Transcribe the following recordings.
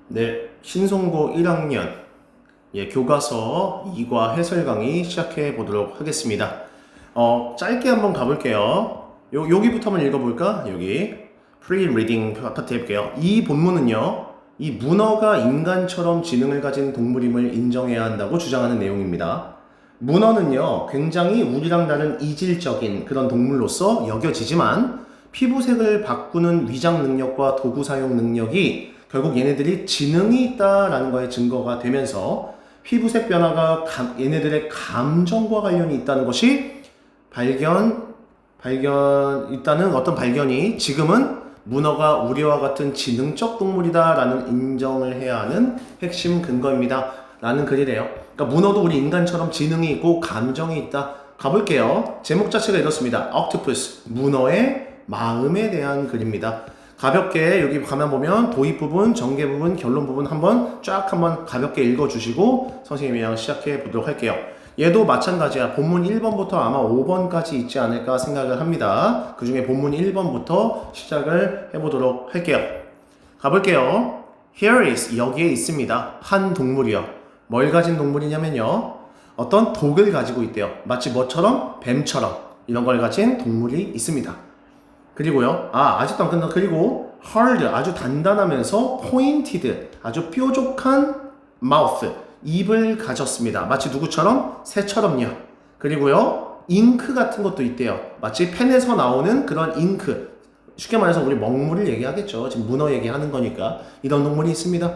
네, 신송고 1학년 교과서 2과 해설 강의 시작해 보도록 하겠습니다. 짧게 한번 가볼게요. 여기부터 한번 읽어볼까? 여기 프리-리딩 파트 해볼게요. 이 본문은요, 이 문어가 인간처럼 지능을 가진 동물임을 인정해야 한다고 주장하는 내용입니다. 문어는요, 굉장히 우리랑 다른 이질적인 그런 동물로서 여겨지지만 피부색을 바꾸는 위장 능력과 도구 사용 능력이 결국 얘네들이 지능이 있다라는 거에 증거가 되면서 피부색 변화가 얘네들의 감정과 관련이 있다는 것이 있다는 어떤 발견이 지금은 문어가 우리와 같은 지능적 동물이다라는 인정을 해야 하는 핵심 근거입니다. 라는 글이래요. 그러니까 문어도 우리 인간처럼 지능이 있고 감정이 있다. 가볼게요. 제목 자체가 이렇습니다. Octopus, 문어의 마음에 대한 글입니다. 가볍게 여기 가면 보면 도입 부분, 전개 부분, 결론 부분 한번 가볍게 읽어주시고 선생님이랑 시작해 보도록 할게요. 얘도 마찬가지야. 본문 1번부터 아마 5번까지 있지 않을까 생각을 합니다. 그 중에 본문 1번부터 시작을 해보도록 할게요. 가볼게요. Here is, 여기에 있습니다. 한 동물이요. 뭘 가진 동물이냐면요, 어떤 독을 가지고 있대요. 마치 뭐처럼? 뱀처럼 이런 걸 가진 동물이 있습니다. 그리고요, 아직도 안 끝나. 그리고 hard, 아주 단단하면서 pointed, 아주 뾰족한 mouth, 입을 가졌습니다. 마치 누구처럼? 새처럼요. 그리고요, 잉크 같은 것도 있대요. 마치 펜에서 나오는 그런 잉크. 쉽게 말해서 우리 먹물을 얘기하겠죠. 지금 문어 얘기하는 거니까. 이런 동물이 있습니다.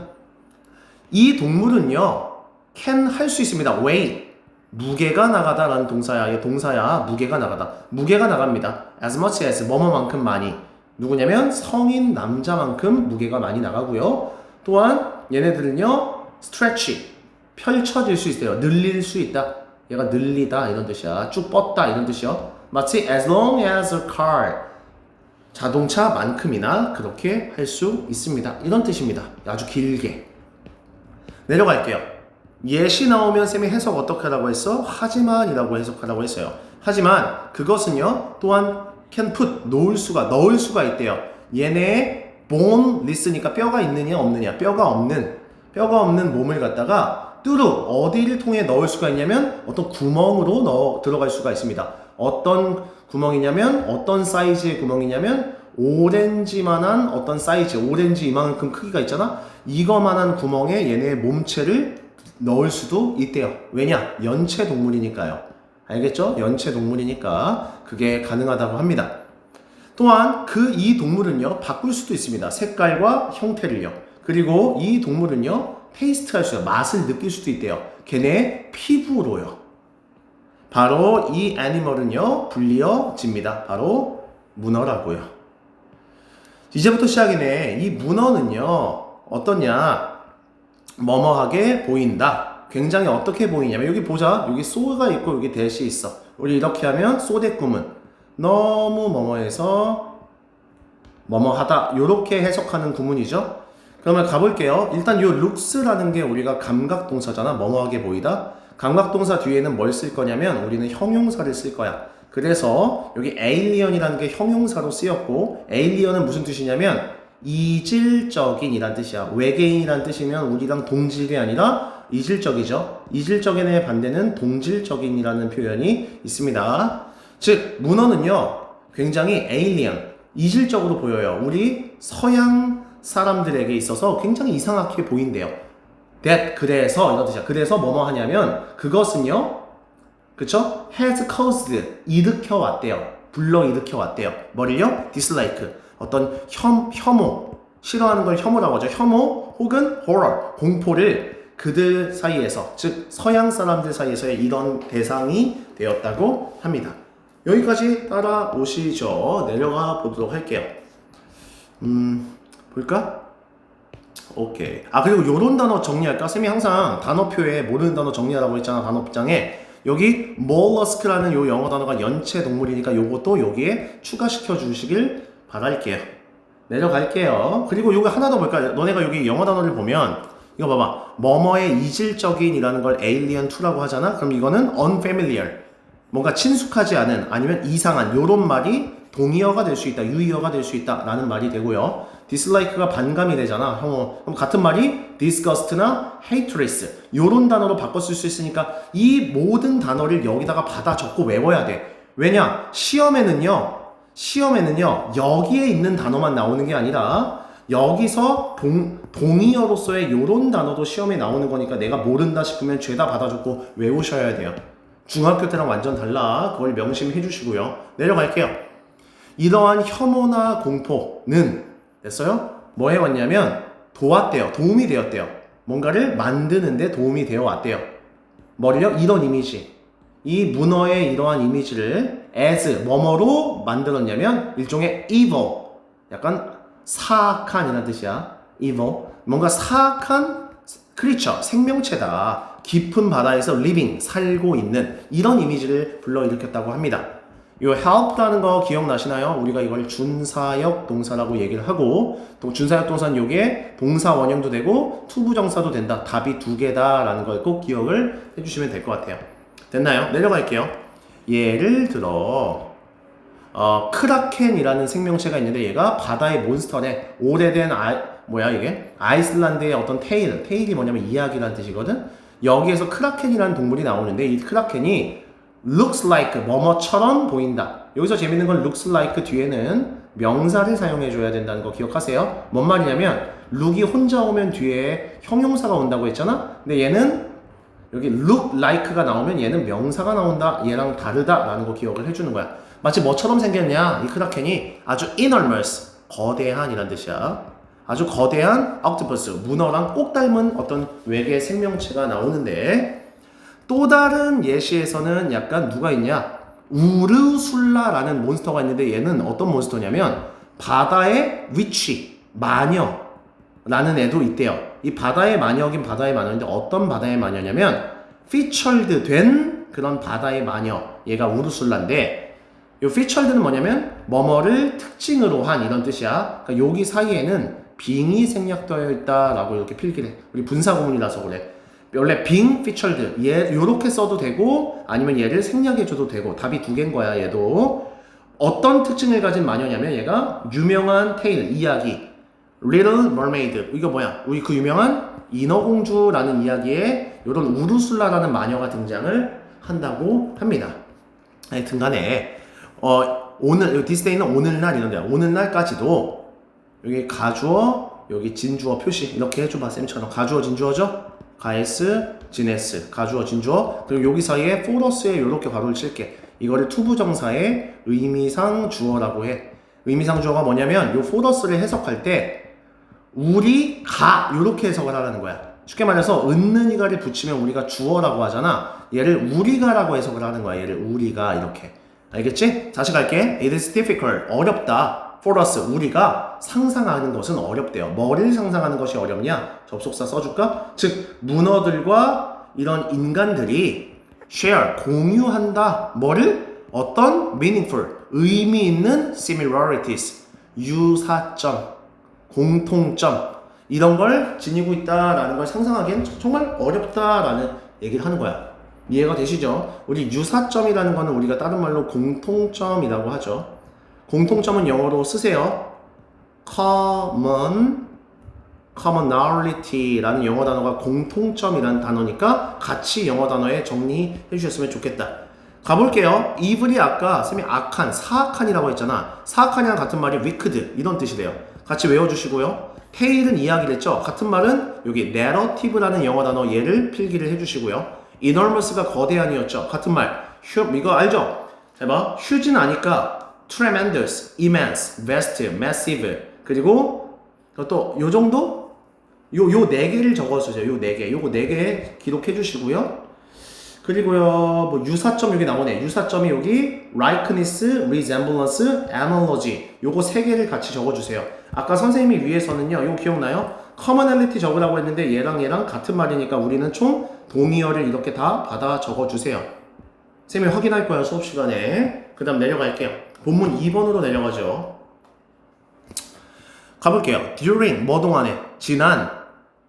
이 동물은요, can 할 수 있습니다. weigh, 무게가 나가다라는 동사야. 무게가 나가다. 무게가 나갑니다. as much as, 뭐뭐만큼 많이. 누구냐면 성인 남자만큼 무게가 많이 나가고요. 또한 얘네들은요, stretch, 펼쳐질 수 있어요. 늘릴 수 있다. 얘가 늘리다 이런 뜻이야. 쭉 뻗다 이런 뜻이요. 마치 as long as a car, 자동차만큼이나 그렇게 할 수 있습니다. 이런 뜻입니다. 아주 길게. 내려갈게요. 예시 나오면 쌤이 해석 어떻게 하라고 했어? 하지만 이라고 해석하라고 했어요. 하지만 그것은요, 또한 can put, 넣을 수가 있대요. 얘네 boneless니까 뼈가 있느냐 없느냐. 뼈가 없는 몸을 갖다가 through, 어디를 통해 넣을 수가 있냐면 어떤 구멍으로 들어갈 수가 있습니다. 어떤 구멍이냐면, 어떤 사이즈의 구멍이냐면 오렌지만한 어떤 사이즈, 오렌지 이만큼 크기가 있잖아. 이거만한 구멍에 얘네의 몸체를 넣을 수도 있대요. 왜냐? 연체 동물이니까요. 알겠죠? 연체 동물이니까 그게 가능하다고 합니다. 또한 이 동물은요, 바꿀 수도 있습니다. 색깔과 형태를요. 그리고 이 동물은요, 테이스트 할 수요. 맛을 느낄 수도 있대요. 걔네 피부로요. 바로 이 애니멀은요, 불리어집니다. 바로 문어라고요. 이제부터 시작이네. 이 문어는요, 어떠냐? 뭐뭐하게 보인다. 굉장히 어떻게 보이냐면, 여기 보자. 여기 소가 있고 여기 대시 있어. 우리 이렇게 하면 소대꾸문, 너무 뭐뭐해서 뭐뭐하다, 요렇게 해석하는 구문이죠. 그러면 가볼게요. 일단 요 looks라는 게 우리가 감각동사잖아. 뭐뭐하게 보이다. 감각동사 뒤에는 뭘 쓸 거냐면 우리는 형용사를 쓸 거야. 그래서 여기 alien이라는 게 형용사로 쓰였고, alien은 무슨 뜻이냐면 이질적인 이란 뜻이야. 외계인이란 뜻이면 우리랑 동질이 아니라 이질적이죠. 이질적인의 반대는 동질적인이라는 표현이 있습니다. 즉 문어는요, 굉장히 alien, 이질적으로 보여요. 우리 서양 사람들에게 있어서 굉장히 이상하게 보인대요. 그래서 이런 뜻이야. 그래서 뭐뭐 하냐면 그것은요, 그쵸? has caused, 일으켜 왔대요. 불러일으켜 왔대요. 뭐를요? dislike, 어떤 혐오, 싫어하는 걸 혐오라고 하죠. 혐오 혹은 horror, 공포를 그들 사이에서, 즉 서양 사람들 사이에서의 이런 대상이 되었다고 합니다. 여기까지 따라오시죠. 내려가 보도록 할게요. 볼까? 오케이. 그리고 요런 단어 정리할까? 쌤이 항상 단어표에 모르는 단어 정리하라고 했잖아. 단어장에 여기 mollusk라는 요 영어 단어가 연체 동물이니까 요것도 여기에 추가시켜 주시길 바랄게요. 내려갈게요. 그리고 요거 하나 더 볼까? 너네가 여기 영어 단어를 보면 이거 봐봐. 뭐뭐의 이질적인이라는 걸 alien2라고 하잖아. 그럼 이거는 unfamiliar, 뭔가 친숙하지 않은, 아니면 이상한, 요런 말이 동의어가 될 수 있다, 유의어가 될 수 있다 라는 말이 되고요. dislike가 반감이 되잖아. 그럼 같은 말이 disgust나 hatress 요런 단어로 바꿔 쓸 수 있으니까 이 모든 단어를 여기다가 받아 적고 외워야 돼. 왜냐? 시험에는요 여기에 있는 단어만 나오는 게 아니라 여기서 동의어로서의 요런 단어도 시험에 나오는 거니까 내가 모른다 싶으면 죄다 받아줬고 외우셔야 돼요. 중학교 때랑 완전 달라. 그걸 명심해 주시고요. 내려갈게요. 이러한 혐오나 공포는 됐어요? 뭐 해왔냐면 도왔대요. 도움이 되었대요. 뭔가를 만드는데 도움이 되어 왔대요. 뭐를요? 이런 이미지. 이 문어의 이러한 이미지를 as 뭐뭐로 만들었냐면 일종의 evil. 약간 사악한 이라는 뜻이야. evil. 뭔가 사악한 creature, 생명체다. 깊은 바다에서 living, 살고 있는 이런 이미지를 불러일으켰다고 합니다. 이 help라는 거 기억나시나요? 우리가 이걸 준사역 동사라고 얘기를 하고 또 준사역 동사는 요게 동사 원형도 되고 투부정사도 된다. 답이 두 개다라는 걸 꼭 기억을 해주시면 될 것 같아요. 됐나요? 내려갈게요. 예를 들어 크라켄이라는 생명체가 있는데 얘가 바다의 몬스터네. 오래된 아이슬란드의 어떤 테일이 뭐냐면 이야기라는 뜻이거든. 여기에서 크라켄이라는 동물이 나오는데 이 크라켄이 looks like 뭐뭐처럼 보인다. 여기서 재밌는 건 looks like 뒤에는 명사를 사용해 줘야 된다는 거 기억하세요. 뭔 말이냐면 look이 혼자 오면 뒤에 형용사가 온다고 했잖아. 근데 얘는 여기 look like가 나오면 얘는 명사가 나온다. 얘랑 다르다라는 거 기억을 해주는 거야. 마치 뭐처럼 생겼냐? 이 크라켄이 아주 enormous, 거대한 이란 뜻이야. 아주 거대한 octopus, 문어랑 꼭 닮은 어떤 외계 생명체가 나오는데 또 다른 예시에서는 약간 누가 있냐? 우르술라라는 몬스터가 있는데 얘는 어떤 몬스터냐면 바다의 위치, 마녀라는 애도 있대요. 이 바다의 마녀긴 바다의 마녀인데 어떤 바다의 마녀냐면 featured 된 그런 바다의 마녀. 얘가 우르술라인데 이 featured는 뭐냐면 뭐뭐를 특징으로 한 이런 뜻이야. 그러니까 여기 사이에는 빙이 생략되어 있다라고 이렇게 필기를 해. 우리 분사구문이라서 그래. 원래 being featured 얘 요렇게 써도 되고 아니면 얘를 생략해줘도 되고 답이 두 개인 거야. 얘도 어떤 특징을 가진 마녀냐면 얘가 유명한 테일 이야기 Little Mermaid 이거 뭐야? 우리 그 유명한 인어공주라는 이야기에 요런 우르술라라는 마녀가 등장을 한다고 합니다. 하여튼 간에 오늘 디스데이는 오늘날 이런 데야. 오늘날까지도 여기 가주어 여기 진주어 표시 이렇게 해줘봐. 쌤처럼 가주어 진주어죠? 가에스, 지네스, 가주어, 진주어. 그리고 여기 사이에 포러스에 이렇게 괄호를 칠게. 이거를 투부정사의 의미상 주어라고 해. 의미상 주어가 뭐냐면 요 포러스를 해석할 때 우리가 이렇게 해석을 하라는 거야. 쉽게 말해서 은는이가를 붙이면 우리가 주어라고 하잖아. 얘를 우리가라고 해석을 하는 거야. 얘를 우리가 이렇게. 알겠지? 다시 갈게. It is difficult. 어렵다. For us, 우리가 상상하는 것은 어렵대요. 뭐를 상상하는 것이 어렵냐? 접속사 써줄까? 즉, 문어들과 이런 인간들이 share, 공유한다. 뭐를? 어떤 meaningful, 의미 있는 similarities, 유사점, 공통점 이런 걸 지니고 있다라는 걸 상상하기엔 정말 어렵다라는 얘기를 하는 거야. 이해가 되시죠? 우리 유사점이라는 거는 우리가 다른 말로 공통점이라고 하죠. 공통점은 영어로 쓰세요. commonality라는 영어 단어가 공통점이라는 단어니까 같이 영어 단어에 정리해 주셨으면 좋겠다. 가볼게요. evil이 아까 쌤이 악한, 사악한이라고 했잖아. 사악한이랑 같은 말이 wicked 이런 뜻이 돼요. 같이 외워주시고요. tail은 이야기를 했죠. 같은 말은 여기 narrative라는 영어 단어 얘를 필기를 해주시고요. enormous가 거대한이었죠. 같은 말 이거 알죠? 자 봐. huge는 아니까 tremendous, immense, vast, massive 그리고 또 요 정도? 요 네 개를 적어주세요. 요 네 개. 요거 네 개 기록해 주시고요. 그리고요, 뭐 유사점 여기 나오네. 유사점이 여기 likeness, resemblance, analogy. 요거 세 개를 같이 적어주세요. 아까 선생님이 위에서는요, 요거 기억나요? commonality 적으라고 했는데 얘랑 같은 말이니까 우리는 총 동의어를 이렇게 다 받아 적어주세요. 쌤이 확인할 거예요, 수업 시간에. 그 다음 내려갈게요. 본문 2번으로 내려가죠. 가볼게요. during 뭐 동안에? 지난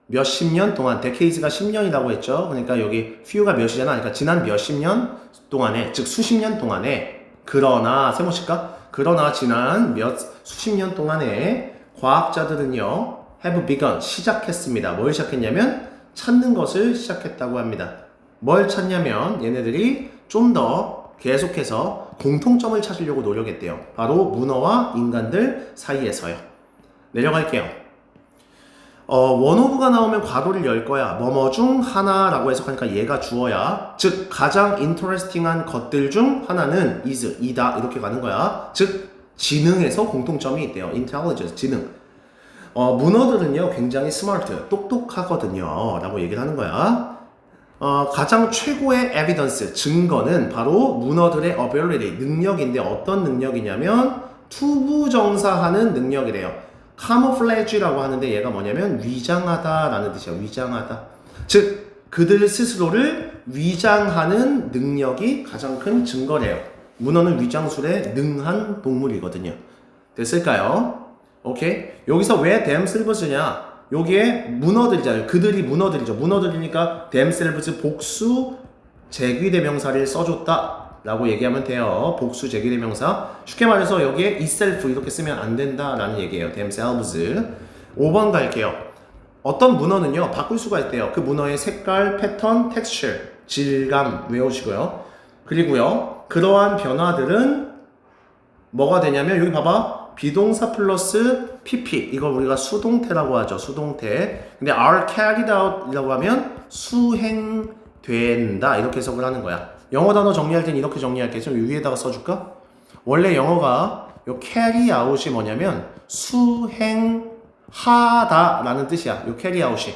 몇십 년 동안, decades가 10년이라고 했죠. 그러니까 여기 few가 몇이잖아. 그러니까 지난 몇십 년 동안에, 즉 수십 년 동안에 그러나 세모칠까? 그러나 지난 수십 년 동안에 과학자들은요, have begun, 시작했습니다. 뭘 시작했냐면 찾는 것을 시작했다고 합니다. 뭘 찾냐면 얘네들이 좀 더 계속해서 공통점을 찾으려고 노력했대요. 바로 문어와 인간들 사이에서요. 내려갈게요. 원오브가 나오면 괄호를 열 거야. 뭐뭐 중 하나라고 해석하니까 얘가 주어야. 즉 가장 인터레스팅한 것들 중 하나는 is, 이다 이렇게 가는 거야. 즉 지능에서 공통점이 있대요. intelligence, 지능. 문어들은요 굉장히 스마트, 똑똑하거든요 라고 얘기를 하는 거야. 가장 최고의 evidence, 증거는 바로 문어들의 ability, 능력인데 어떤 능력이냐면 투부정사하는 능력이래요. camouflage라고 하는데 얘가 뭐냐면 위장하다라는 뜻이야. 위장하다. 즉 그들 스스로를 위장하는 능력이 가장 큰 증거래요. 문어는 위장술에 능한 동물이거든요. 됐을까요? 오케이. 여기서 왜 themselves냐? 여기에 문어들이잖아요. 그들이 문어들이죠. 문어들이니까 themselves 복수 제귀대명사를 써줬다 라고 얘기하면 돼요. 복수 제귀대명사. 쉽게 말해서 여기에 itself 이렇게 쓰면 안 된다라는 얘기예요. themselves. 5번 갈게요. 어떤 문어는요 바꿀 수가 있대요. 그 문어의 색깔, 패턴, texture, 질감 외우시고요. 그리고요 그러한 변화들은 뭐가 되냐면 여기 봐봐. 비동사 플러스 pp, 이걸 우리가 수동태라고 하죠. 수동태. 근데 are carried out 이라고 하면 수행된다 이렇게 해석을 하는 거야. 영어 단어 정리할 땐 이렇게 정리할게. 좀 위에다가 써줄까? 원래 영어가 요 carry out이 뭐냐면 수행하다 라는 뜻이야. 요 carry out이.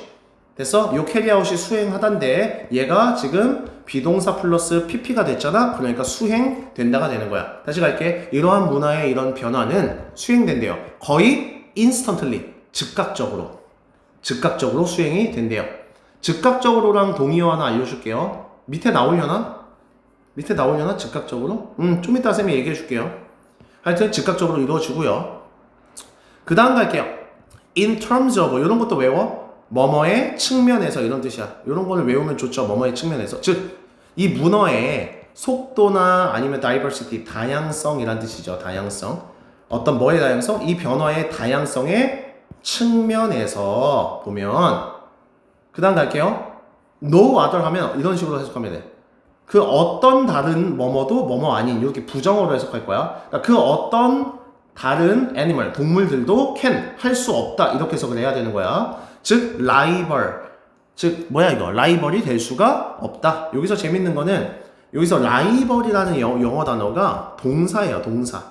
됐어? 요 carry out이 수행하다인데 얘가 지금 비동사 플러스 pp가 됐잖아. 그러니까 수행된다가 되는 거야. 다시 갈게. 이러한 문화의 이런 변화는 수행된대요. 거의 instantly, 즉각적으로 수행이 된대요. 즉각적으로랑 동의어 하나 알려줄게요. 밑에 나오려나? 즉각적으로? 좀 이따 쌤이 얘기해 줄게요. 하여튼 즉각적으로 이루어지고요. 그 다음 갈게요. in terms of, 이런 것도 외워. 뭐뭐의 측면에서 이런 뜻이야. 이런 거를 외우면 좋죠. 뭐뭐의 측면에서. 즉, 이 문어의 속도나 아니면 diversity, 다양성이란 뜻이죠. 다양성. 어떤 뭐의 다양성? 이 변화의 다양성의 측면에서 보면, 그 다음 갈게요. no other 하면 이런 식으로 해석하면 돼. 그 어떤 다른 뭐뭐도 뭐뭐 아닌, 이렇게 부정어로 해석할 거야. 그러니까 그 어떤 다른 애니멀, 동물들도 can, 할 수 없다. 이렇게 해석을 해야 되는 거야. 즉, 라이벌. 즉, 뭐야 이거? 라이벌이 될 수가 없다. 여기서 재밌는 거는, 여기서 라이벌이라는 영어 단어가 동사예요, 동사.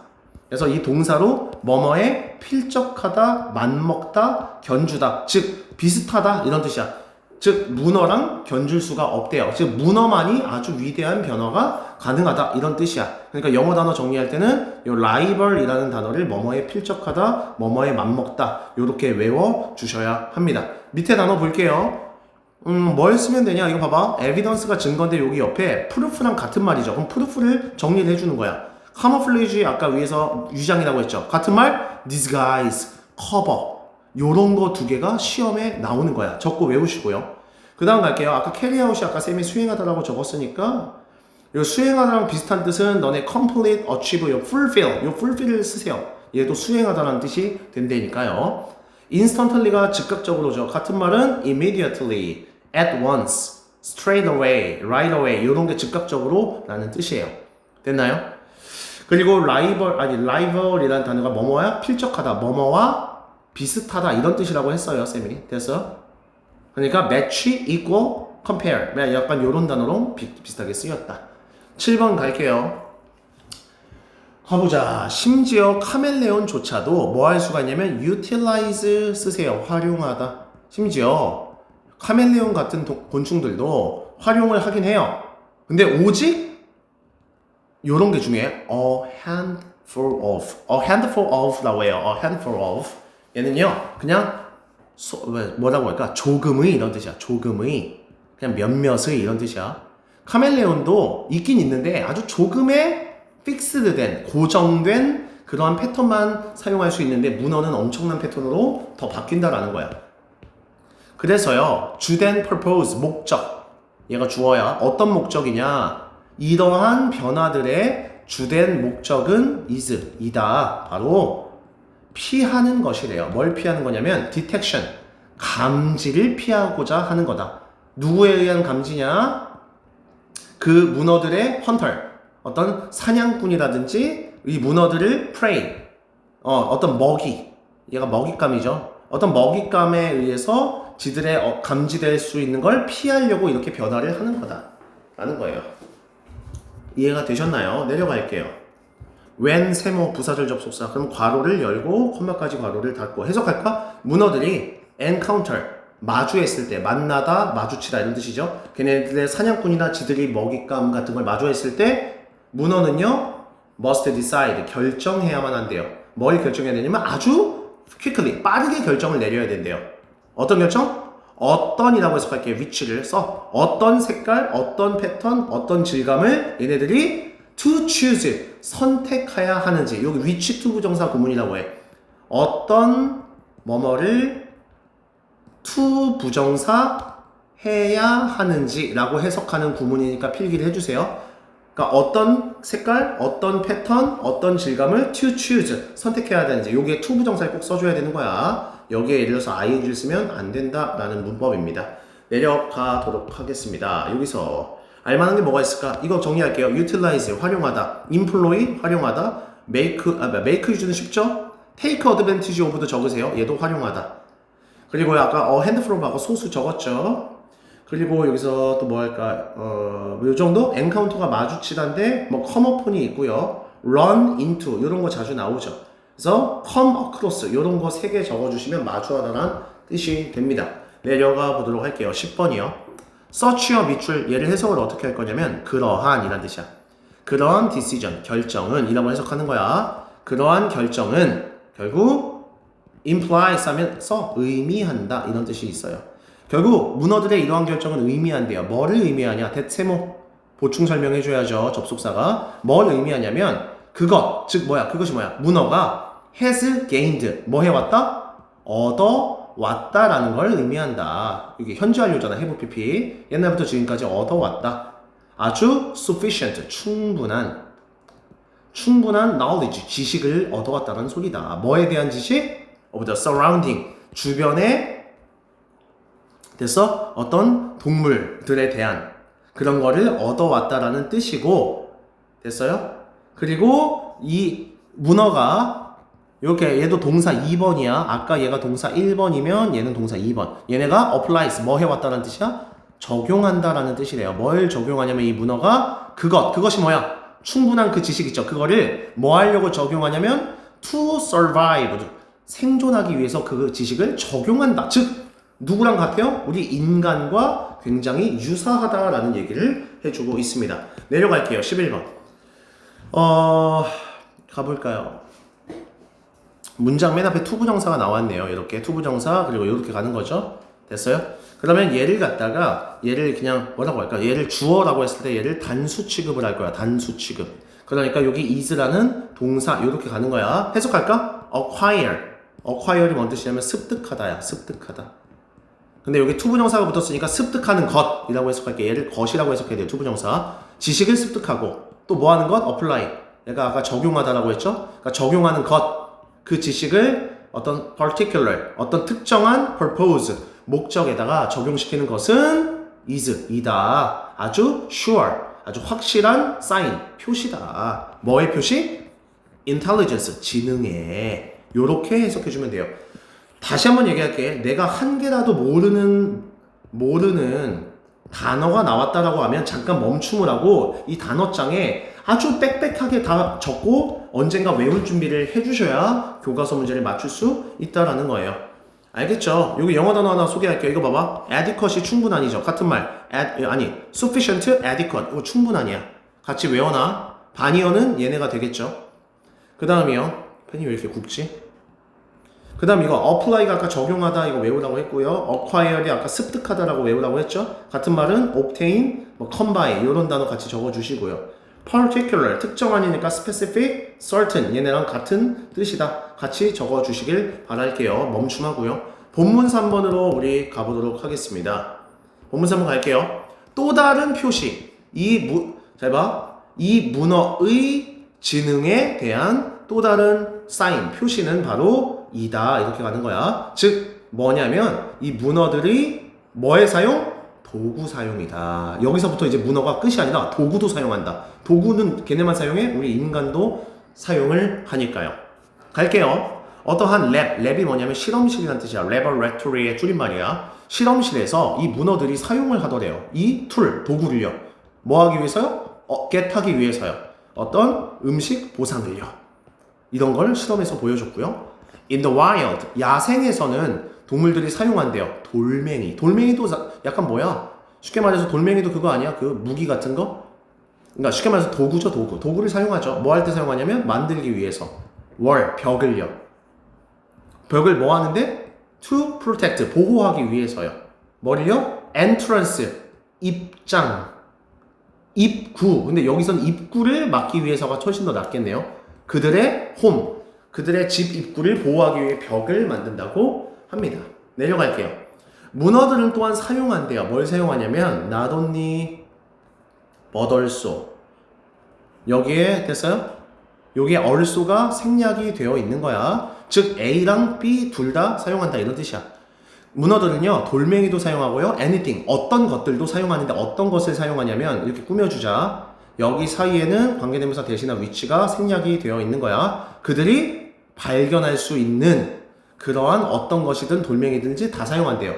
그래서 이 동사로 뭐뭐에 필적하다, 맞먹다, 견주다. 즉, 비슷하다. 이런 뜻이야. 즉, 문어랑 견줄 수가 없대요. 즉, 문어만이 아주 위대한 변화가 가능하다. 이런 뜻이야. 그러니까 영어 단어 정리할 때는 이 rival이라는 단어를 뭐뭐에 필적하다, 뭐뭐에 맞먹다 이렇게 외워 주셔야 합니다. 밑에 단어 볼게요. 뭘 쓰면 되냐? 이거 봐봐. evidence가 증거인데 여기 옆에 proof랑 같은 말이죠. 그럼 proof를 정리를 해주는 거야. camouflage 아까 위에서 위장이라고 했죠. 같은 말 disguise, cover 요런 거 두 개가 시험에 나오는 거야. 적고 외우시고요. 그 다음 갈게요. 아까 carry out이 아까 쌤이 수행하다라고 적었으니까 요 수행하다랑 비슷한 뜻은 너네 complete, achieve, 요 fulfill을 쓰세요. 얘도 수행하다라는 뜻이 된다니까요. instantly가 즉각적으로죠. 같은 말은 immediately, at once, straight away, right away 이런 게 즉각적으로 라는 뜻이에요. 됐나요? 그리고 rival이라는 단어가 뭐뭐야? 필적하다, 뭐뭐와 비슷하다 이런 뜻이라고 했어요. 쌤이. 됐어? 그러니까 match, equal, compare 약간 이런 단어로 비슷하게 쓰였다. 7번 갈게요. 가보자. 심지어 카멜레온조차도 뭐 할 수가 있냐면 utilize 쓰세요. 활용하다. 심지어 카멜레온 같은 곤충들도 활용을 하긴 해요. 근데 오직 요런 게 중요해. a handful of라고 해요. a handful of. 얘는요 그냥 뭐라고 할까? 조금의 이런 뜻이야. 조금의. 그냥 몇몇의 이런 뜻이야. 카멜레온도 있긴 있는데 아주 조금의 픽스드된, 고정된 그러한 패턴만 사용할 수 있는데 문어는 엄청난 패턴으로 더 바뀐다라는 거야. 그래서요, 주된 purpose, 목적. 얘가 주어야. 어떤 목적이냐? 이러한 변화들의 주된 목적은 is, 이다. 바로 피하는 것이래요. 뭘 피하는 거냐면 detection, 감지를 피하고자 하는 거다. 누구에 의한 감지냐? 그 문어들의 hunter, 어떤 사냥꾼이라든지 이 문어들을 prey, 어떤 먹이, 얘가 먹잇감이죠. 어떤 먹잇감에 의해서 지들의 감지될 수 있는 걸 피하려고 이렇게 변화를 하는 거다 라는 거예요. 이해가 되셨나요? 내려갈게요. when 세모 부사절 접속사, 그럼 괄호를 열고 콤마까지 괄호를 닫고 해석할까? 문어들이 encounter, 마주했을 때, 만나다, 마주치다 이런 뜻이죠. 걔네들의 사냥꾼이나 지들이 먹잇감 같은 걸 마주했을 때 문어는요 must decide, 결정해야만 한대요. 뭘 결정해야 되냐면 아주 quickly, 빠르게 결정을 내려야 된대요. 어떤 결정? 어떤이라고 해석할게요. which를 써. 어떤 색깔, 어떤 패턴, 어떤 질감을 얘네들이 to choose, 선택해야 하는지. 여기 which to 부정사 구문이라고 해. 어떤 뭐뭐를 to 부정사 해야 하는지 라고 해석하는 구문이니까 필기를 해주세요. 그러니까 어떤 색깔, 어떤 패턴, 어떤 질감을 to choose, 선택해야 되는지. 요게 to 부정사에 꼭 써줘야 되는 거야. 여기에 예를 들어서 ing를 쓰면 안 된다라는 문법입니다. 내려가도록 하겠습니다. 여기서 알만한 게 뭐가 있을까? 이거 정리할게요. utilize, 활용하다. employ, 활용하다. make 유주는 쉽죠? take advantage of도 적으세요. 얘도 활용하다. 그리고 아까 핸드프롬하고 소수 적었죠? 그리고 여기서 또 뭐 할까? 요 정도? encounter가 마주치다인데 뭐 come upon이 있고요. run into 이런 거 자주 나오죠. 그래서 come across 이런 거 3개 적어주시면 마주하다라는 뜻이 됩니다. 내려가 보도록 할게요. 10번이요. search와 밑줄, 얘를 해석을 어떻게 할 거냐면 그러한 이란 뜻이야. 그러한 decision, 결정은 이라고 해석하는 거야. 그러한 결정은 결국 implies 하면서 의미한다 이런 뜻이 있어요. 결국 문어들의 이러한 결정은 의미한대요. 뭐를 의미하냐? 대체모 보충 설명해줘야죠. 접속사가 뭘 의미하냐면 그것, 즉 뭐야? 그것이 뭐야? 문어가 has gained, 뭐 해왔다? 얻어왔다라는 걸 의미한다. 이게 현재 완료잖아. have pp. 옛날부터 지금까지 얻어왔다. 아주 sufficient, 충분한 knowledge, 지식을 얻어왔다는 소리다. 뭐에 대한 지식? of the surrounding, 주변에 됐어? 어떤 동물들에 대한 그런 거를 얻어왔다라는 뜻이고, 됐어요? 그리고 이 문어가 이렇게 얘도 동사 2번이야. 아까 얘가 동사 1번이면 얘는 동사 2번. 얘네가 applies, 뭐 해왔다는 뜻이야? 적용한다라는 뜻이래요. 뭘 적용하냐면 이 문어가 그것이 뭐야? 충분한 그 지식 있죠. 그거를 뭐 하려고 적용하냐면 to survive, 생존하기 위해서 그 지식을 적용한다. 즉 누구랑 같아요? 우리 인간과 굉장히 유사하다라는 얘기를 해주고 있습니다. 내려갈게요. 11번. 가볼까요? 문장 맨 앞에 투부정사가 나왔네요. 이렇게 투부정사 그리고 이렇게 가는 거죠. 됐어요? 그러면 얘를 갖다가 얘를 그냥 뭐라고 할까? 얘를 주어라고 했을 때 얘를 단수 취급을 할 거야. 단수 취급. 그러니까 여기 is라는 동사 이렇게 가는 거야. 해석할까? acquire이 뭔 뜻이냐면 습득하다야. 습득하다. 근데 여기 투부정사가 붙었으니까 습득하는 것이라고 해석할게. 얘를 것이라고 해석해야 돼요. 투부정사. 지식을 습득하고 또 뭐 하는 것? apply. 내가 아까 적용하다라고 했죠? 그러니까 적용하는 것. 그 지식을 어떤 particular, 어떤 특정한 purpose, 목적에다가 적용시키는 것은 is, 이다. 아주 sure, 아주 확실한 sign, 표시다. 뭐의 표시? intelligence, 지능의. 요렇게 해석해주면 돼요. 다시 한번 얘기할게. 내가 한 개라도 모르는 단어가 나왔다라고 하면 잠깐 멈춤을 하고 이 단어장에 아주 빽빽하게 다 적고 언젠가 외울 준비를 해주셔야 교과서 문제를 맞출 수 있다라는 거예요. 알겠죠? 여기 영어 단어 하나 소개할게요. 이거 봐봐. adequate이 충분한이죠. 같은 말. sufficient, adequate. 이거 충분한이야. 같이 외워놔. 반이어는 얘네가 되겠죠. 그 다음이요. 펜이 왜 이렇게 굵지? 그 다음 이거 apply가 아까 적용하다 이거 외우라고 했고요. acquire이 아까 습득하다라고 외우라고 했죠. 같은 말은 obtain, combine 이런 단어 같이 적어주시고요. particular, 특정한이니까 specific, certain 얘네랑 같은 뜻이다. 같이 적어주시길 바랄게요. 멈춤하고요. 본문 3번으로 우리 가보도록 하겠습니다. 본문 3번 갈게요. 또 다른 표시. 잘 봐. 이 문어의 지능에 대한 또 다른 사인, 표시는 바로 이다. 이렇게 가는 거야. 즉 뭐냐면 이 문어들이 뭐에 사용? 도구 사용이다. 여기서부터 이제 문어가 끝이 아니라 도구도 사용한다. 도구는 걔네만 사용해? 우리 인간도 사용을 하니까요. 갈게요. 어떠한 랩이 뭐냐면 실험실이라는 뜻이야. 레버레토리의 줄임말이야. 실험실에서 이 문어들이 사용을 하더래요. 이 툴, 도구를요. 뭐 하기 위해서요? 겟하기 위해서요. 어떤 음식 보상을요. 이런 걸 실험에서 보여줬고요. In the wild, 야생에서는 동물들이 사용한대요. 돌멩이도 약간 뭐야? 쉽게 말해서 돌멩이도 그거 아니야? 그 무기 같은 거? 그러니까 쉽게 말해서 도구죠, 도구. 도구를 사용하죠. 뭐 할 때 사용하냐면 만들기 위해서. 벽을요. 벽을 뭐 하는데? To protect, 보호하기 위해서요. 뭐를요? Entrance, 입장. 입구. 근데 여기선 입구를 막기 위해서가 훨씬 더 낫겠네요. 그들의 홈, 그들의 집 입구를 보호하기 위해 벽을 만든다고 합니다. 내려갈게요. 문어들은 또한 사용한대요. 뭘 사용하냐면 not only but also. 여기에 됐어요? 여기에 also가 생략이 되어 있는 거야. 즉 A랑 B 둘 다 사용한다 이런 뜻이야. 문어들은요 돌멩이도 사용하고요 anything 어떤 것들도 사용하는데 어떤 것을 사용하냐면 이렇게 꾸며주자. 여기 사이에는 관계대명사 대신한 위치가 생략이 되어 있는 거야. 그들이 발견할 수 있는 그러한 어떤 것이든 돌멩이든지 다 사용한대요.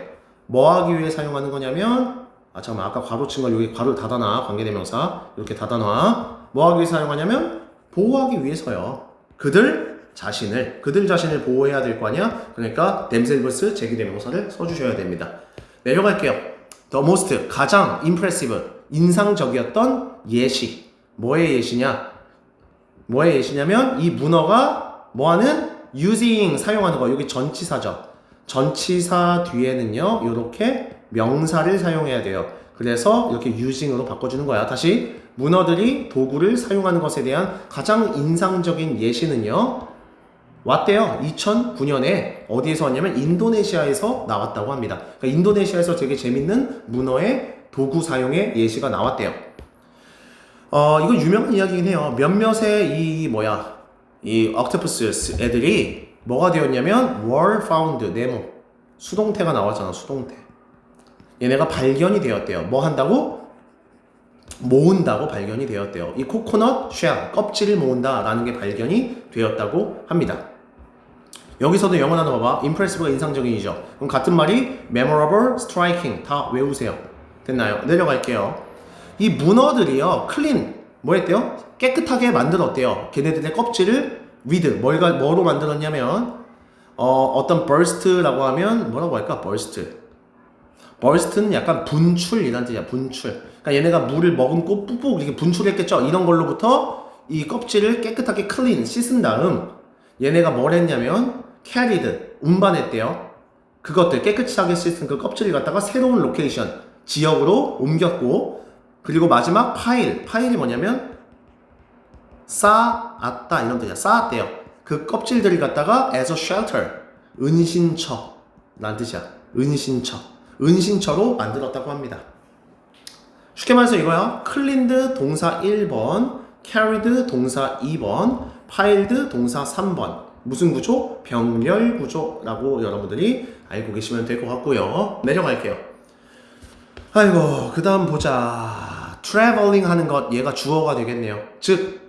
뭐 하기 위해 사용하는 거냐면 잠깐만 아까 괄호 친 걸 여기 괄호를 닫아놔. 관계대명사 이렇게 닫아놔. 뭐 하기 위해 사용하냐면 보호하기 위해서요. 그들 자신을 보호해야 될 거 아니야? 그러니까 themselves 제기대명사를 써주셔야 됩니다. 내려갈게요. The most 가장 impressive 인상적이었던 예시. 뭐의 예시냐? 뭐의 예시냐면 이 문어가 뭐하는? using 사용하는 거. 여기 전치사죠. 전치사 뒤에는요 이렇게 명사를 사용해야 돼요. 그래서 이렇게 using으로 바꿔주는 거야. 다시 문어들이 도구를 사용하는 것에 대한 가장 인상적인 예시는요 왔대요. 2009년에 어디에서 왔냐면 인도네시아에서 나왔다고 합니다. 그러니까 인도네시아에서 되게 재밌는 문어의 도구 사용의 예시가 나왔대요. 이거 유명한 이야기긴 해요. 몇몇의 이 옥토퍼스 애들이 뭐가 되었냐면 were found, 네모 수동태가 나왔잖아. 수동태. 얘네가 발견이 되었대요. 뭐 한다고? 모은다고 발견이 되었대요. 이 코코넛 쉘, 껍질을 모은다라는 게 발견이 되었다고 합니다. 여기서도 영어 단어 봐봐. impressive가 인상적인이죠. 그럼 같은 말이 memorable, striking 다 외우세요. 됐나요? 내려갈게요. 이 문어들이요, clean 뭐 했대요? 깨끗하게 만들었대요. 걔네들의 껍질을 with 뭐로 만들었냐면 어떤 burst라고 하면 뭐라고 할까? burst는 약간 분출이란 뜻이야. 분출. 그러니까 얘네가 물을 머금고 뿍뿍 이렇게 분출했겠죠. 이런 걸로부터 이 껍질을 깨끗하게 clean 씻은 다음 얘네가 뭘 했냐면 carried 운반했대요. 그것들 깨끗하게 씻은 그 껍질을 갖다가 새로운 로케이션 지역으로 옮겼고 그리고 마지막 파일이 뭐냐면 쌓았다 이런 뜻이야. 쌓았대요. 그 껍질들을 갖다가 as a shelter 은신처라는 뜻이야. 은신처로 만들었다고 합니다. 쉽게 말해서 이거야. cleaned 동사 1번, carried 동사 2번, piled 동사 3번. 무슨 구조? 병렬 구조라고 여러분들이 알고 계시면 될 것 같고요. 내려갈게요. 아이고, 그 다음 보자. traveling 하는 것, 얘가 주어가 되겠네요. 즉,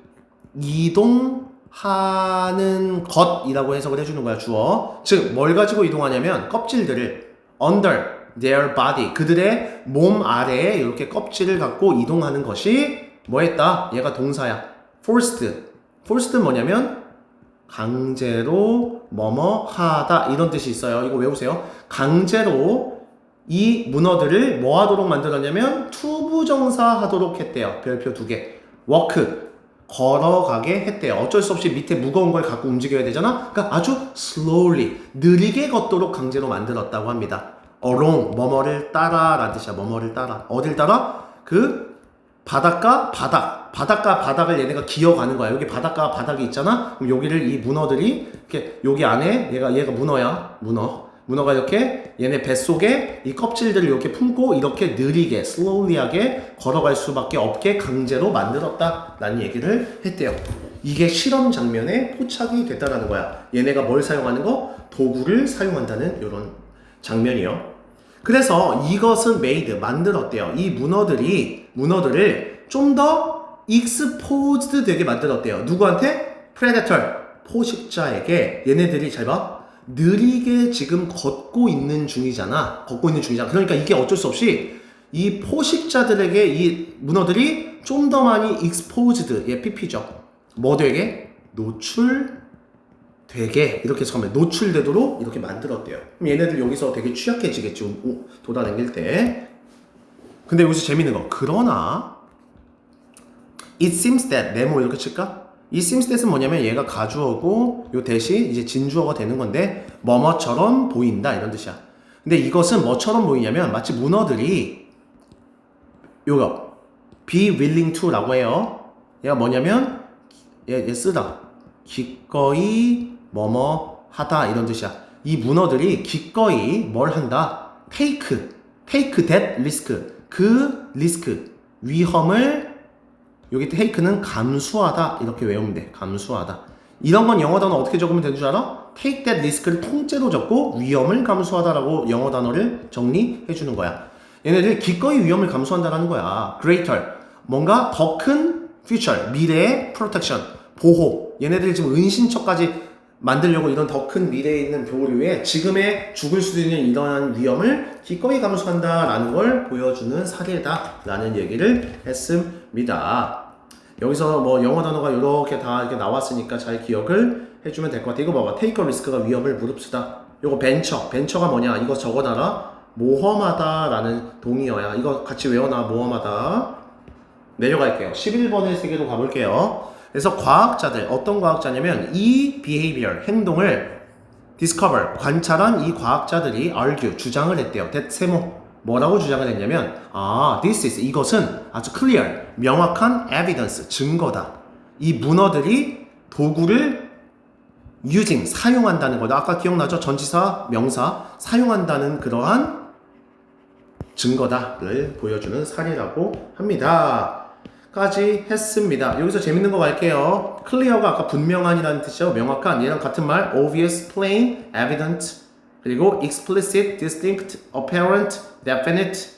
이동하는 것이라고 해석을 해주는 거야, 주어. 즉, 뭘 가지고 이동하냐면, 껍질들을 under their body, 그들의 몸 아래에 이렇게 껍질을 갖고 이동하는 것이 뭐 했다? 얘가 동사야. forced는 뭐냐면, 강제로 뭐뭐 하다 이런 뜻이 있어요. 이거 외우세요. 강제로 이 문어들을 뭐 하도록 만들었냐면 투부정사 하도록 했대요. 별표 2개. walk 걸어가게 했대요. 어쩔 수 없이 밑에 무거운 걸 갖고 움직여야 되잖아. 그러니까 아주 slowly 느리게 걷도록 강제로 만들었다고 합니다. along 뭐뭐를 따라 라는 뜻이야. 뭐뭐를 따라. 어딜 따라? 그 바닷가 바닥을 얘네가 기어가는 거야. 여기 바닷가 바닥이 있잖아. 그럼 여기를 이 문어들이 이렇게 여기 안에 얘가 문어야. 문어. 문어가 이렇게 얘네 뱃속에 이 껍질들을 이렇게 품고 이렇게 느리게 slowly하게 걸어갈 수밖에 없게 강제로 만들었다라는 얘기를 했대요. 이게 실험 장면에 포착이 됐다라는 거야. 얘네가 뭘 사용하는 거? 도구를 사용한다는 이런 장면이요. 그래서 이것은 made, 만들었대요. 이 문어들을 좀 더 exposed 되게 만들었대요. 누구한테? predator, 포식자에게. 얘네들이 잘 봐. 느리게 지금 걷고 있는 중이잖아. 그러니까 이게 어쩔 수 없이 이 포식자들에게 이 문어들이 좀 더 많이 exposed, 예, PP죠. 뭐 되게? 노출되게, 이렇게 처음에 노출되도록 이렇게 만들었대요. 그럼 얘네들 여기서 되게 취약해지겠죠. 돌아다닐 때. 근데 여기서 재밌는 거. 그러나 it seems that, 네모 이렇게 칠까? 이 seems that은 뭐냐면 얘가 가주어고 요 대신 이제 진주어가 되는 건데 뭐뭐처럼 보인다 이런 뜻이야. 근데 이것은 뭐처럼 보이냐면 마치 문어들이 요거 be willing to라고 해요. 얘가 뭐냐면 얘 쓰다. 기꺼이 뭐뭐 하다 이런 뜻이야. 이 문어들이 기꺼이 뭘 한다? take that risk. 그 리스크, 위험을 여기 take는 감수하다 이렇게 외우면 돼. 감수하다. 이런 건 영어 단어 어떻게 적으면 되는 줄 알아? take that risk를 통째로 적고 위험을 감수하다라고 영어 단어를 정리해 주는 거야. 얘네들 기꺼이 위험을 감수한다라는 거야. greater, 뭔가 더 큰 future, 미래의 protection, 보호. 얘네들이 지금 은신처까지 만들려고 이런 더 큰 미래에 있는 보호를 위해 지금의 죽을 수도 있는 이러한 위험을 기꺼이 감수한다라는 걸 보여주는 사례다라는 얘기를 했습니다. 여기서 뭐 영어 단어가 이렇게 다 이렇게 나왔으니까 잘 기억을 해주면 될 것 같아. 이거 봐봐. take a risk가 위험을 무릅쓰다. 이거 벤처가 뭐냐? 이거 적어놔라. 모험하다라는 동의어야. 이거 같이 외워놔. 모험하다. 내려갈게요. 11번의 세계로 가볼게요. 그래서 과학자들, 어떤 과학자냐면 이 behavior, 행동을 discover, 관찰한 이 과학자들이 argue, 주장을 했대요. that 세모, 뭐라고 주장을 했냐면 this is, 이것은 아주 clear, 명확한 evidence, 증거다. 이 문어들이 도구를 using, 사용한다는 거다. 아까 기억나죠? 전치사, 명사, 사용한다는 그러한 증거다를 보여주는 사례라고 합니다. 까지 했습니다. 여기서 재밌는 거 갈게요. clear가 아까 분명한이라는 뜻이죠. 명확한, 얘랑 같은 말 obvious, plain, evident, 그리고 explicit, distinct, apparent, definite,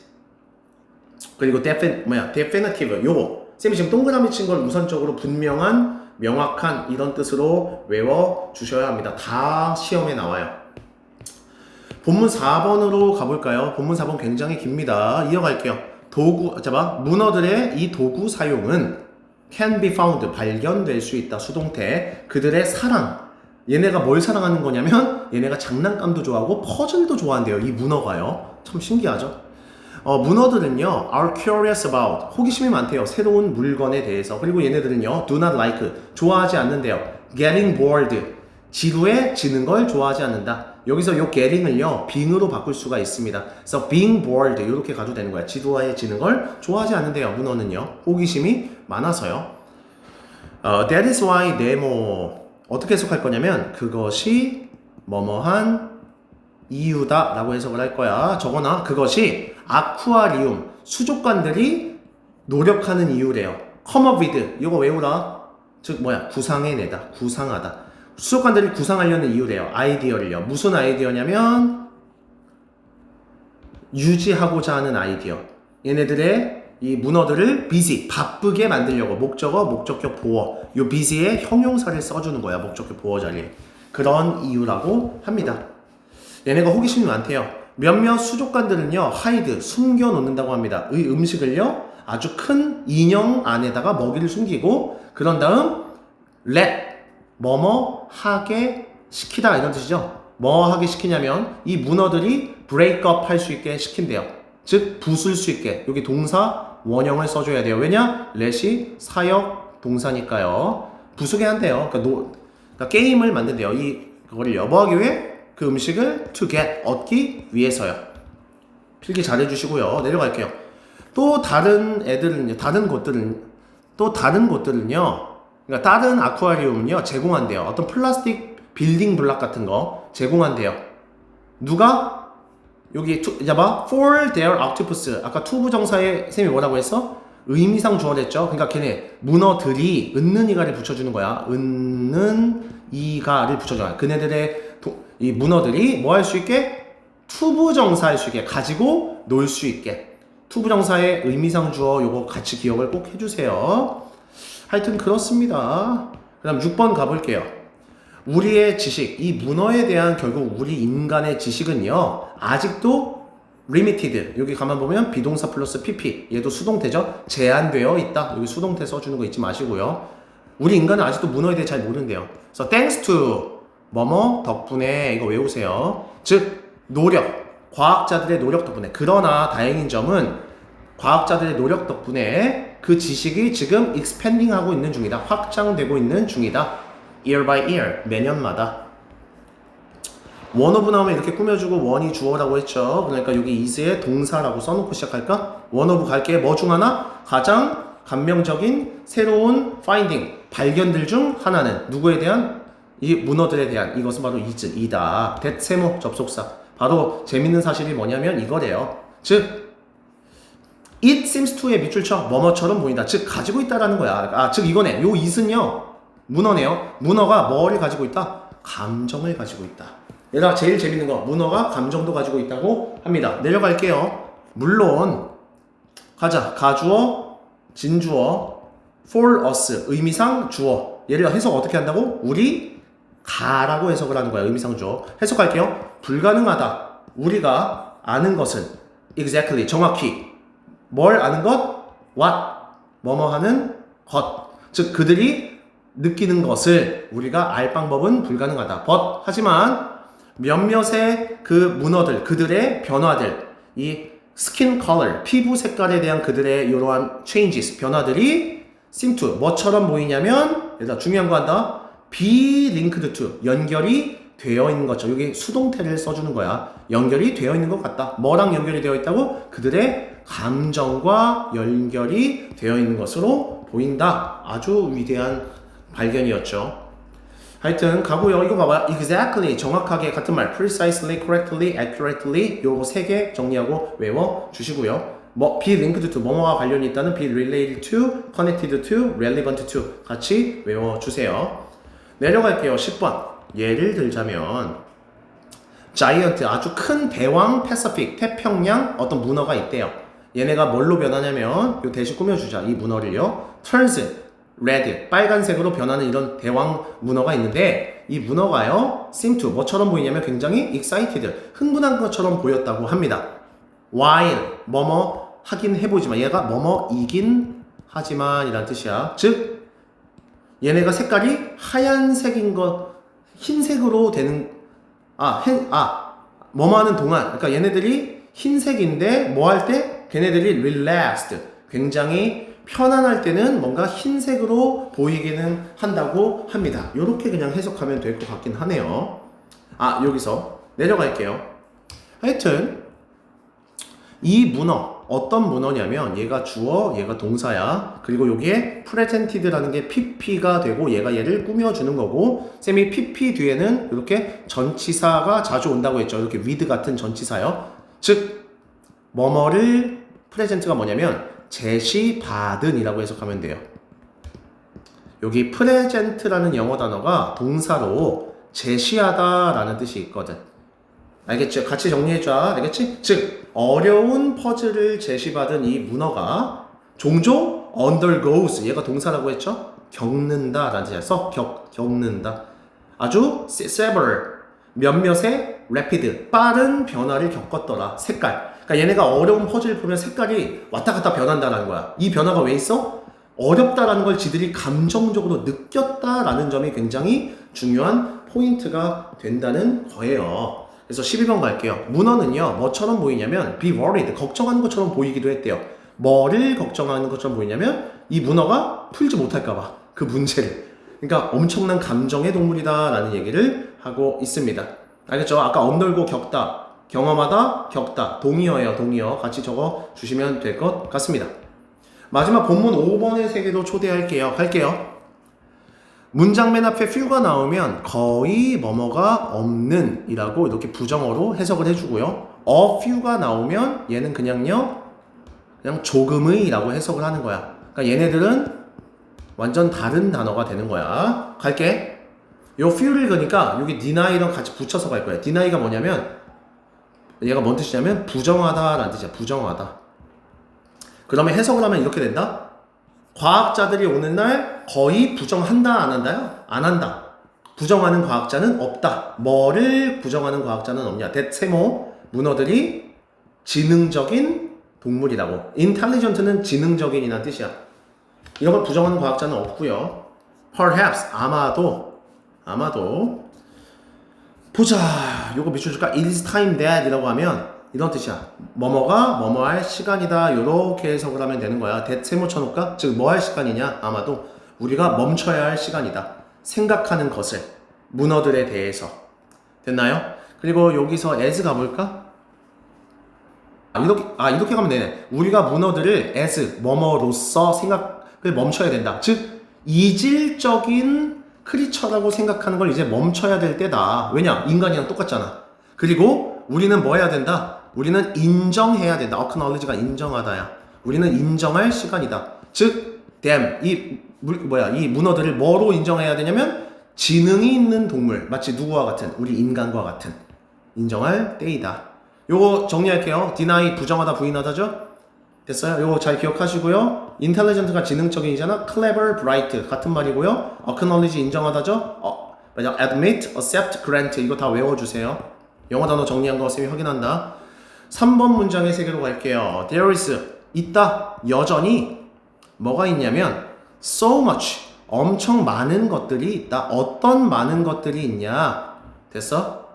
그리고 definitive. 요거 쌤이 지금 동그라미 친 걸 우선적으로 분명한, 명확한 이런 뜻으로 외워 주셔야 합니다. 다 시험에 나와요. 본문 4번으로 가볼까요? 본문 4번 굉장히 깁니다. 이어갈게요. 문어들의 이 도구 사용은 can be found, 발견될 수 있다. 수동태. 그들의 사랑. 얘네가 뭘 사랑하는 거냐면 얘네가 장난감도 좋아하고 퍼즐도 좋아한대요. 이 문어가요. 참 신기하죠? 문어들은요, are curious about, 호기심이 많대요. 새로운 물건에 대해서. 그리고 얘네들은요, do not like, 좋아하지 않는데요. getting bored, 지루해지는 걸 좋아하지 않는다. 여기서 요 getting을요, being으로 바꿀 수가 있습니다. 그래서 being bored, 이렇게 가도 되는 거야. 지루해지는 걸 좋아하지 않는데요. 문어는요, 호기심이 많아서요. That is why 네모, 어떻게 해석할 거냐면 그것이 뭐뭐한 이유다 라고 해석을 할 거야. 적어놔. 그것이 아쿠아리움, 수족관들이 노력하는 이유래요. come up with, 이거 외우라. 즉 구상해내다, 구상하다. 수족관들이 구상하려는 이유래요. 아이디어를요. 무슨 아이디어냐면 유지하고자 하는 아이디어. 얘네들의 이 문어들을 busy, 바쁘게 만들려고. 목적어, 목적격, 보어. 요 busy에 형용사를 써주는 거야. 목적격, 보어 자리에. 그런 이유라고 합니다. 얘네가 호기심이 많대요. 몇몇 수족관들은요, hide, 숨겨놓는다고 합니다. 이 음식을요, 아주 큰 인형 안에다가 먹이를 숨기고, 그런 다음 let, 뭐뭐 하게 시키다 이런 뜻이죠. 뭐 하게 시키냐면 이 문어들이 break up 할 수 있게 시킨대요. 즉 부술 수 있게. 여기 동사 원형을 써줘야 돼요. 왜냐? let이 사역 동사니까요. 부수게 한대요. 그러니까 게임을 만든대요. 그거를요. 뭐 하기 위해? 그 음식을 to get, 얻기 위해서요. 필기 잘 해주시고요. 내려갈게요. 또 다른 곳들은요. 그러니까 다른 아쿠아리움은요, 제공한대요. 어떤 플라스틱 빌딩 블락 같은 거 제공한대요. 누가 여기 봐봐 for their octopus 아까 투부 정사에 쌤이 뭐라고 했어? 의미상 주어랬죠. 그러니까 걔네 문어들이 은는 이가를 붙여주는 거야. 은는 이가를 붙여줘요. 그네들의 이 문어들이 뭐 할 수 있게? 투부 정사 할 수 있게 가지고 놀 수 있게. 투부 정사의 의미상 주어 요거 같이 기억을 꼭 해주세요. 하여튼 그렇습니다. 그 다음 6번 가볼게요. 우리의 지식, 이 문어에 대한 결국 우리 인간의 지식은요 아직도 limited. 여기 가만 보면 비동사 플러스 pp. 얘도 수동태죠. 제한되어 있다. 여기 수동태 써주는 거 잊지 마시고요. 우리 인간은 아직도 문어에 대해 잘 모른대요. 그래서 thanks to 뭐뭐 덕분에 이거 외우세요. 즉 노력, 과학자들의 노력 덕분에. 그러나 다행인 점은 과학자들의 노력 덕분에 그 지식이 지금 expanding 하고 있는 중이다. 확장되고 있는 중이다. year by year. 매년마다. 원어브 나오면 이렇게 꾸며주고 원이 주어라고 했죠. 그러니까 여기 is의 동사라고 써놓고 시작할까? 원어브 갈게. 뭐 중 하나? 가장 감명적인 새로운 finding, 발견들 중 하나는 누구에 대한? 이 문어들에 대한. 이것은 바로 is, 이다. that 세모 접속사. 바로 재밌는 사실이 뭐냐면 이거래요. 즉 it seems to의 밑줄 쳐. 뭐뭐처럼 보인다. 즉 가지고 있다라는 거야. 즉 이거네. 요 it은요 문어네요. 문어가 뭐를 가지고 있다? 감정을 가지고 있다. 얘들아 제일 재밌는 거 문어가 감정도 가지고 있다고 합니다. 내려갈게요. 물론 가자. 가주어, 진주어, for us 의미상 주어. 얘를 해석 어떻게 한다고? 우리 가라고 해석을 하는 거야. 의미상 주어. 해석할게요. 불가능하다. 우리가 아는 것은 exactly 정확히 뭘 아는 것? what 뭐뭐 하는 것. 즉 그들이 느끼는 것을 우리가 알 방법은 불가능하다. but 하지만 몇몇의 그 문어들, 그들의 변화들, 이 스킨 컬러, 피부 색깔에 대한 그들의 이러한 changes, 변화들이 seem to, 뭐처럼 보이냐면, 얘들아 중요한 거 한다. be linked to, 연결이 되어 있는 것처럼. 여기 수동태를 써주는 거야. 연결이 되어 있는 것 같다. 뭐랑 연결이 되어 있다고? 그들의 감정과 연결이 되어 있는 것으로 보인다. 아주 위대한 발견이었죠. 하여튼 가고요. 이거 봐봐. exactly 정확하게 같은 말 precisely, correctly, accurately 요거 3개 정리하고 외워 주시고요. 뭐 be linked to 뭐뭐와 관련이 있다는 be related to, connected to, relevant to 같이 외워 주세요. 내려갈게요. 10번. 예를 들자면 giant 아주 큰 대왕 패시픽 태평양 어떤 문어가 있대요. 얘네가 뭘로 변하냐면 요 대신 꾸며주자. 이 문어를요. turns red, 빨간색으로 변하는 이런 대왕 문어가 있는데 이 문어가요 seem to, 뭐처럼 보이냐면 굉장히 excited, 흥분한 것처럼 보였다고 합니다. while, 뭐뭐 하긴 해보지만 얘가 뭐뭐이긴 하지만 이란 뜻이야. 즉 얘네가 색깔이 하얀색인 것, 흰색으로 되는 뭐뭐 하는 동안, 그러니까 얘네들이 흰색인데 뭐 할 때? 걔네들이 relaxed, 굉장히 편안할 때는 뭔가 흰색으로 보이기는 한다고 합니다. 이렇게 그냥 해석하면 될 것 같긴 하네요. 여기서 내려갈게요. 하여튼 이 문어 어떤 문어냐면 얘가 주어, 얘가 동사야. 그리고 여기에 presented라는 게 pp가 되고 얘가 얘를 꾸며주는 거고, 쌤이 pp 뒤에는 이렇게 전치사가 자주 온다고 했죠. 이렇게 with 같은 전치사요. 즉 뭐뭐를 present가 뭐냐면 제시받은 이라고 해석하면 돼요. 여기 present라는 영어 단어가 동사로 제시하다 라는 뜻이 있거든. 알겠지? 같이 정리해줘. 알겠지? 즉 어려운 퍼즐을 제시받은 이 문어가 종종 undergoes, 얘가 동사라고 했죠? 겪는다 라는 뜻이야. 겪는다. 아주 several, 몇몇의 rapid, 빠른 변화를 겪었더라. 색깔. 그러니까 얘네가 어려운 퍼즐을 보면 색깔이 왔다 갔다 변한다는 거야. 이 변화가 왜 있어? 어렵다라는 걸 지들이 감정적으로 느꼈다라는 점이 굉장히 중요한 포인트가 된다는 거예요. 그래서 12번 갈게요. 문어는요 뭐처럼 보이냐면 be worried, 걱정하는 것처럼 보이기도 했대요. 뭐를 걱정하는 것처럼 보이냐면 이 문어가 풀지 못할까봐 그 문제를. 그러니까 엄청난 감정의 동물이다 라는 얘기를 하고 있습니다. 알겠죠? 아까 언더고 겪다, 경험하다, 겪다. 동의어예요. 동의어. 같이 적어 주시면 될 것 같습니다. 마지막 본문 5번의 세계로 초대할게요. 갈게요. 문장 맨 앞에 few가 나오면 거의 뭐뭐가 없는 이라고 이렇게 부정어로 해석을 해주고요. a few가 나오면 얘는 그냥 조금의 라고 해석을 하는 거야. 그러니까 얘네들은 완전 다른 단어가 되는 거야. 갈게. 요 few를 그러니까 여기 deny랑 같이 붙여서 갈 거야. deny가 뭐냐면 얘가 뭔 뜻이냐면 부정하다라는 뜻이야. 부정하다. 그러면 해석을 하면 이렇게 된다. 과학자들이 오는 날 거의 부정한다 안 한다요? 안 한다. 부정하는 과학자는 없다. 뭐를 부정하는 과학자는 없냐? 대체모 문어들이 지능적인 동물이라고. intelligent는 지능적인이라는 뜻이야. 이런 걸 부정하는 과학자는 없고요. perhaps 아마도 보자. 요거 밑줄 줄까? It is time that 이라고 하면 이런 뜻이야. 뭐뭐가 뭐뭐 할 시간이다. 요렇게 해석을 하면 되는 거야. 대체모 쳐놓을까? 즉 뭐 할 시간이냐? 아마도 우리가 멈춰야 할 시간이다. 생각하는 것을 문어들에 대해서. 됐나요? 그리고 여기서 as 가볼까? 이렇게 가면 되네. 우리가 문어들을 as 뭐뭐로서 생각을 멈춰야 된다. 즉 이질적인 크리처라고 생각하는 걸 이제 멈춰야 될 때다. 왜냐? 인간이랑 똑같잖아. 그리고 우리는 뭐 해야 된다? 우리는 인정해야 된다. acknowledge가 인정하다야. 우리는 인정할 시간이다. 즉, them, 이 문어들을 뭐로 인정해야 되냐면 지능이 있는 동물. 마치 누구와 같은? 우리 인간과 같은. 인정할 때이다. 요거 정리할게요. deny 부정하다 부인하다죠? 됐어요? 요거 잘 기억하시고요. intelligent가 지능적인이잖아. clever, bright 같은 말이고요. acknowledge 인정하다죠? admit, accept, grant 이거 다 외워주세요. 영어 단어 정리한 거 쌤이 확인한다. 3번 문장의 세계로 갈게요. There is 있다. 여전히 뭐가 있냐면 so much 엄청 많은 것들이 있다. 어떤 많은 것들이 있냐? 됐어?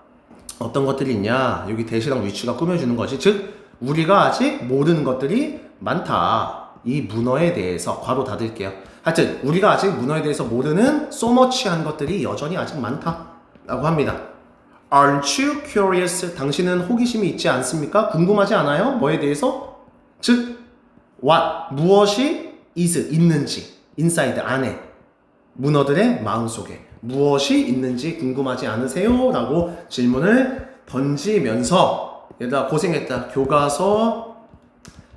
어떤 것들이 있냐? 여기 대시랑 위치가 꾸며주는 거지. 즉 우리가 아직 모르는 것들이 많다. 이 문어에 대해서 괄호 닫을게요. 하여튼 우리가 아직 문어에 대해서 모르는 so much한 것들이 여전히 아직 많다 라고 합니다. Aren't you curious? 당신은 호기심이 있지 않습니까? 궁금하지 않아요? 뭐에 대해서? 즉 what? 무엇이 is 있는지 inside 안에 문어들의 마음속에 무엇이 있는지 궁금하지 않으세요? 라고 질문을 던지면서 얘들아 고생했다. 교과서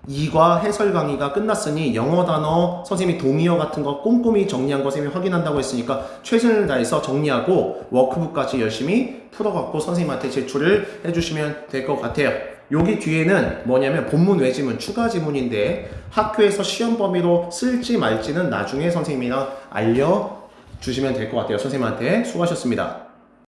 2과 해설 강의가 끝났으니 영어 단어 선생님이 동의어 같은 거 꼼꼼히 정리한 거 선생님이 확인한다고 했으니까 최선을 다해서 정리하고 워크북까지 열심히 풀어갖고 선생님한테 제출을 해주시면 될 것 같아요. 여기 뒤에는 뭐냐면 본문 외지문 추가 지문인데 학교에서 시험 범위로 쓸지 말지는 나중에 선생님이랑 알려주시면 될 것 같아요. 선생님한테 수고하셨습니다.